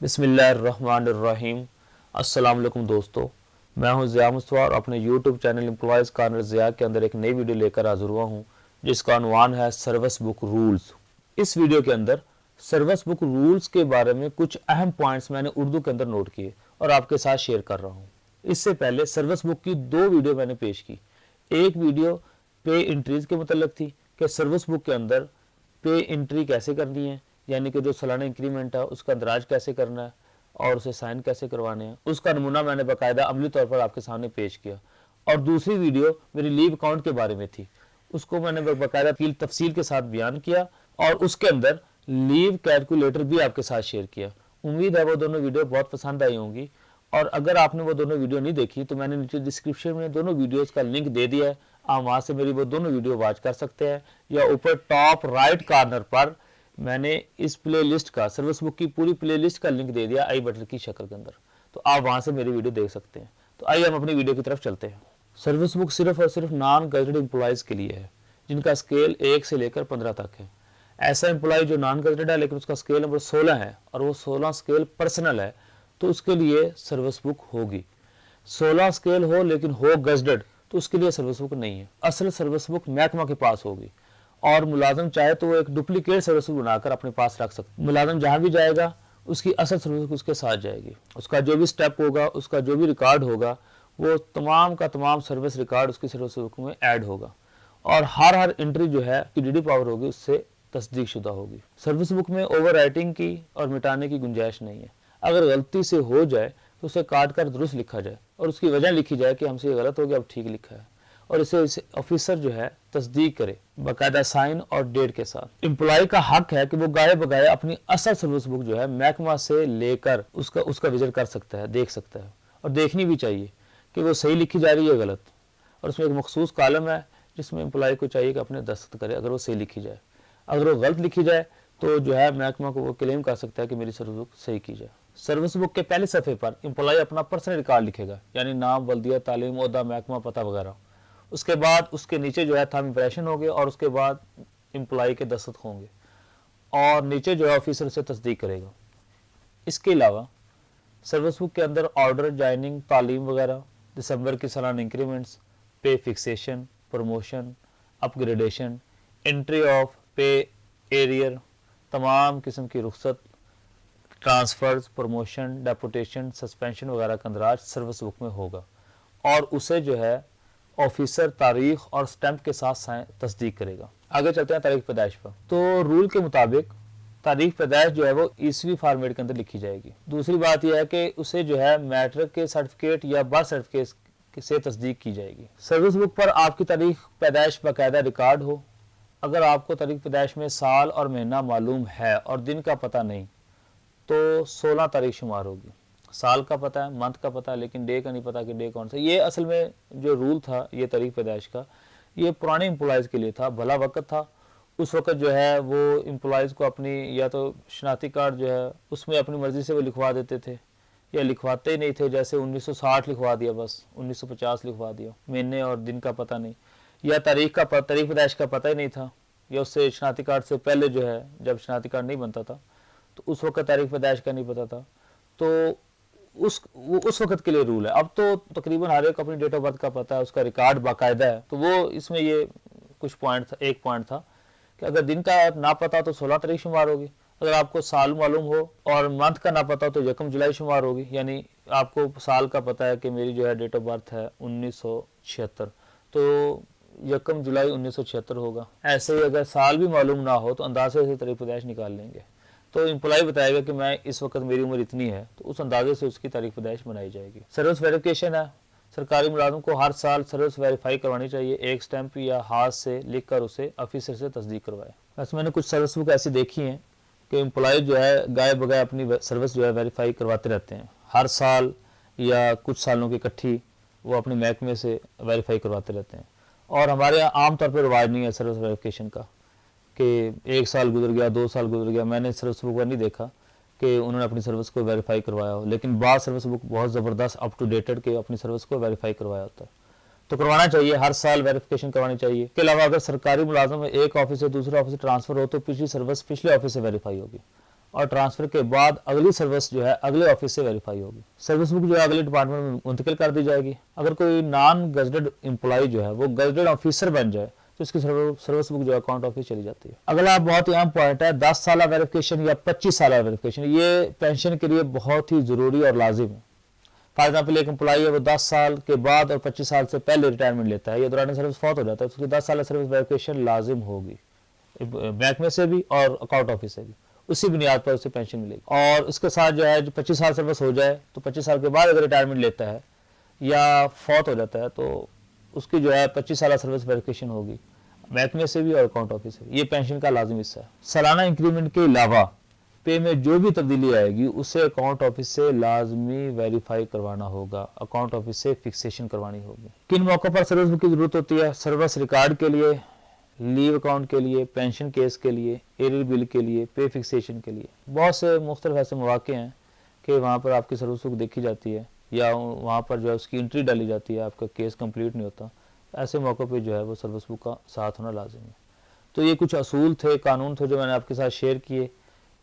बिस्मिल्लाहिर्रहमानिर्रहीम। अस्सलाम वालेकुम दोस्तों, मैं हूं ज़िया मुस्तफ़ा और अपने YouTube channel employees corner Zia के अंदर एक नई वीडियो लेकर हाज़िर हुआ हूं जिसका अनवान है सर्विस बुक रूल्स। इस वीडियो के अंदर सर्विस बुक रूल्स के बारे में कुछ अहम पॉइंट्स मैंने उर्दू के अंदर नोट किए और आपके साथ शेयर कर रहा हूँ। इससे पहले सर्विस बुक की दो वीडियो मैंने पेश की। एक वीडियो पे एंट्रीज़ के मतलब थी कि सर्विस बुक के अंदर पे एंट्री कैसे करनी है, यानी कि जो सालाना इंक्रीमेंट है उसका अंदराज कैसे करना है और उसे साइन कैसे करवाने हैं, उसका नमूना मैंने बाकायदा अमली तौर पर आपके सामने पेश किया। और दूसरी वीडियो मेरी लीव अकाउंट के बारे में थी, उसको मैंने बाकायदा तफसील के साथ बयान किया और उसके अंदर लीव कैलकुलेटर भी आपके साथ शेयर किया। उम्मीद है वो दोनों वीडियो बहुत पसंद आई होंगी और अगर आपने वो दोनों वीडियो नहीं देखी तो मैंने नीचे डिस्क्रिप्शन में दोनों वीडियोस का लिंक दे दिया है, आप वहाँ से मेरी वो दोनों वीडियो वॉच कर सकते हैं। या ऊपर टॉप राइट कॉर्नर पर मैंने इस प्ले लिस्ट का, सर्विस बुक की पूरी प्ले लिस्ट का लिंक दे दिया आई बटन की शक्ल के अंदर, तो आप वहाँ से मेरी वीडियो देख सकते हैं। तो आइए हम अपनी वीडियो की तरफ चलते हैं। सर्विस बुक सिर्फ और सिर्फ नॉन गजेटेड एम्प्लॉयज़ के लिए है जिनका स्केल 1 से लेकर 15 तक है। ऐसा एम्प्लॉय जो नॉन गजेटेड है लेकिन उसका स्केल नंबर 16 है और वो 16 स्केल पर्सनल है, तो उसके लिए सर्विस बुक होगी। 16 स्केल हो लेकिन हो गजेटेड तो उसके लिए सर्विस बुक नहीं है। असल सर्विस बुक महकमा के पास होगी और मुलाजम चाहे तो वो एक डुप्लीकेट सर्विस बुक बनाकर अपने पास रख सकता है। मुलाजम जहाँ भी जाएगा उसकी असल सर्विस बुक उसके साथ जाएगी, उसका जो भी स्टेप होगा, उसका जो भी रिकॉर्ड होगा, वो तमाम का तमाम सर्विस रिकॉर्ड उसकी सर्विस बुक में ऐड होगा और हर एंट्री जो है डी पावर होगी उससे तस्दीक शुदा होगी। सर्विस बुक में ओवर राइटिंग की और मिटाने की गुंजाइश नहीं है। अगर गलती से हो जाए तो उसे काट कर दुरुस्त लिखा जाए और उसकी वजह लिखी जाए कि हमसे ये गलत हो गया, अब ठीक लिखा है, और इसे ऑफिसर जो है तस्दीक करे बाकायदा साइन और डेट के साथ। एम्प्लॉय का हक है कि वो गाये बगाए अपनी असल सर्विस बुक जो है महकमा से लेकर उसका विजिट कर सकता है, देख सकता है, और देखनी भी चाहिए कि वो सही लिखी जा रही है गलत। और उसमें एक मखसूस कॉलम है जिसमें एम्प्लॉय को चाहिए कि अपने दस्तखत करे अगर वो सही लिखी जाए। अगर वो गलत लिखी जाए तो जो है महकमा को वो क्लेम कर सकता है कि मेरी सर्विस बुक सही की जाए। सर्विस बुक के पहले सफ़े पर एम्प्लॉय अपना पर्सनल रिकॉर्ड लिखेगा, यानी नाम, बल्दिया, तालीम, ओहदा, महकमा, पता वगैरह। उसके बाद उसके नीचे जो है थंब इम्प्रेशन होंगे और उसके बाद एम्प्लॉय के दस्तखत होंगे और नीचे जो है ऑफिसर से तस्दीक करेगा। इसके अलावा सर्विस बुक के अंदर ऑर्डर, ज्वाइनिंग, तालीम वगैरह, दिसंबर की सालाना इंक्रीमेंट्स, पे fixation, promotion, upgradation, entry of पे एरियर, तमाम किस्म की रुख्सत, ट्रांसफ़र्स, प्रमोशन, डेपुटेशन, सस्पेंशन वगैरह का अंदराज सर्विस बुक में होगा और उसे जो है ऑफिसर तारीख और स्टैंप के साथ तस्दीक करेगा। आगे चलते हैं तारीख पैदाइश पर। तो रूल के मुताबिक तारीख पैदाइश जो है वो ईसवी फॉर्मेट के अंदर लिखी जाएगी। दूसरी बात यह है कि उसे जो है मैट्रिक के सर्टिफिकेट या बर्थ सर्टिफिकेट से तस्दीक की जाएगी। सर्विस बुक पर आपकी तारीख पैदाइश बाकायदा रिकॉर्ड हो। अगर आपको तारीख पैदाइश में साल और महीना मालूम है और दिन का पता नहीं तो 16 तारीख शुमार होगी। साल का पता है, मंथ का पता है, लेकिन डे का नहीं पता कि डे कौन सा। ये असल में जो रूल था ये तारीख पैदाइश का, ये पुराने एम्प्लॉयज़ के लिए था, भला वक्त था। उस वक्त जो है वो एम्प्लॉयज़ को अपनी या तो शनाख्ती कार्ड जो है उसमें अपनी मर्ज़ी से वो लिखवा देते थे या लिखवाते ही नहीं थे। जैसे 1960 लिखवा दिया, बस 1950 लिखवा दिया, महीने और दिन का पता नहीं, या तारीख पैदाइश का पता ही नहीं था, या उससे शनाख्ती कार्ड से पहले जो है जब शनाख्ती कार्ड नहीं बनता था तो उस वक्त तारीख पैदाइश का नहीं पता था। तो उस वक्त के लिए रूल है। अब तो तकरीबन हर एक अपनी डेट ऑफ बर्थ का पता है, उसका रिकॉर्ड बाकायदा है। तो वो इसमें ये कुछ पॉइंट था, एक पॉइंट था कि अगर दिन का ना पता तो 16 तारीख शुमार होगी, अगर आपको साल मालूम हो और मंथ का ना पता तो 1 जुलाई शुमार होगी। यानी आपको साल का पता है कि मेरी जो है डेट ऑफ बर्थ है 1976, तो 1 जुलाई 1976 होगा। ऐसे ही अगर साल भी मालूम ना हो तो अंदाजे से तारीख पैदाइश निकाल लेंगे। तो एम्प्लॉय बताएगा कि मैं इस वक्त मेरी उम्र इतनी है, तो उस अंदाजे से उसकी तारीख पैदाइश बनाई जाएगी। सर्विस वेरिफिकेशन है। सरकारी मुलाजिम को हर साल सर्विस वेरीफाई करवानी चाहिए। एक स्टैंप या हाथ से लिख कर उसे ऑफिसर से तस्दीक करवाए। वैसे मैंने कुछ सर्विस बुक ऐसी देखी हैं कि एम्प्लॉय जो है गाय बगाए अपनी सर्विस जो है वेरीफाई करवाते रहते हैं। हर साल या कुछ सालों की इकट्ठी वो अपने महकमे से वेरीफाई करवाते रहते हैं। और हमारे यहाँ आमतौर पर रिवाज नहीं है सर्विस वेरिफिकेशन का कि 1 साल गुजर गया, 2 साल गुजर गया, मैंने सर्विस बुक पर नहीं देखा कि उन्होंने अपनी सर्विस को वेरीफाई करवाया हो। लेकिन बाद सर्विस बुक बहुत ज़बरदस्त अप टू डेटेड के अपनी सर्विस को वेरीफाई करवाया होता है, तो करवाना चाहिए। हर साल वेरिफिकेशन करवानी चाहिए। इसके अलावा अगर सरकारी मुलाजम में एक ऑफिस से दूसरे ऑफिस से ट्रांसफ़र हो तो पिछली सर्विस पिछले ऑफिस से वेरीफाई होगी। और ट्रांसफ़र के बाद अगली सर्विस जो है अगले ऑफिस से वेरीफाई होगी। सर्विस बुक जो है अगले डिपार्टमेंट में मुंतकिल कर दी जाएगी। अगर कोई नॉन गजटेड एम्प्लॉय जो है वो गजटेड ऑफिसर बन जाए तो इसकी सर्विस बुक जो है अकाउंट ऑफिस चली जाती है। अगला बहुत ही अहम पॉइंट है 10 साल वेरिफिकेशन या 25 साल वेरिफिकेशन। ये पेंशन के लिए बहुत ही ज़रूरी और लाजिम है। फॉर एग्जाम्पल एक एम्प्लॉई है वो 10 साल के बाद और 25 साल से पहले रिटायरमेंट लेता है या दौरान सर्विस फौत हो जाता है तो उसकी 10 साल सर्विस वेरिफिकेशन लाजिम होगी, बैंक में से भी और अकाउंट ऑफिस से भी। उसी बुनियाद पर उसे पेंशन मिलेगी। और उसके साथ जो है जो 25 साल सर्विस हो जाए तो 25 साल के बाद अगर रिटायरमेंट लेता है या फौत हो जाता है तो उसकी जो है 25 साल सर्विस वेरिफिकेशन होगी, बैंक में से भी और अकाउंट ऑफिस से। ये पेंशन का लाजिम हिस्सा है। सालाना इंक्रीमेंट के अलावा पे में जो भी तब्दीली आएगी उसे अकाउंट ऑफिस से लाजमी वेरीफाई करवाना होगा, अकाउंट ऑफिस से फिक्सेशन करवानी होगी। किन मौक़ों पर सर्विस बुक की ज़रूरत होती है? सर्विस रिकॉर्ड के लिए, लीव अकाउंट के लिए, पेंशन केस के लिए, एरियर बिल के लिए, पे फिक्सेशन के लिए। बहुत से मुख्तलिफ ऐसे मौक़े हैं कि वहाँ पर आपकी सर्विस बुक देखी जाती है या वहाँ पर जो है उसकी एंट्री डाली जाती है, आपका केस कंप्लीट नहीं होता। ऐसे मौक़ों पे जो है वो सर्विस बुक का साथ होना लाजिम है। तो ये कुछ असूल थे, कानून थे जो मैंने आपके साथ शेयर किए।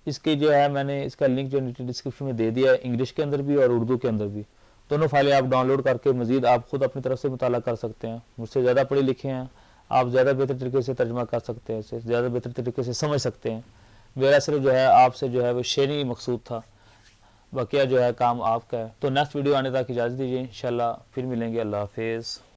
इसके जो है मैंने इसका लिंक जो नीचे डिस्क्रिप्शन में दे दिया है, इंग्लिश के अंदर भी और उर्दू के अंदर भी। दोनों फाइलें आप डाउनलोड करके मज़ीद आप ख़ुद अपनी तरफ से मुताला कर सकते हैं। मुझसे ज़्यादा पढ़े लिखे हैं, आप ज़्यादा बेहतर तरीके से तर्जमा कर सकते हैं, इसे ज़्यादा बेहतर तरीके से समझ सकते हैं। मेरा सिर्फ जो है आपसे जो है वो शेयरिंग मकसूद था, बाकी जो है काम आपका है। तो नेक्स्ट वीडियो आने तक इजाज़त दीजिए, इंशाल्लाह फिर मिलेंगे। अल्लाह हाफिज़।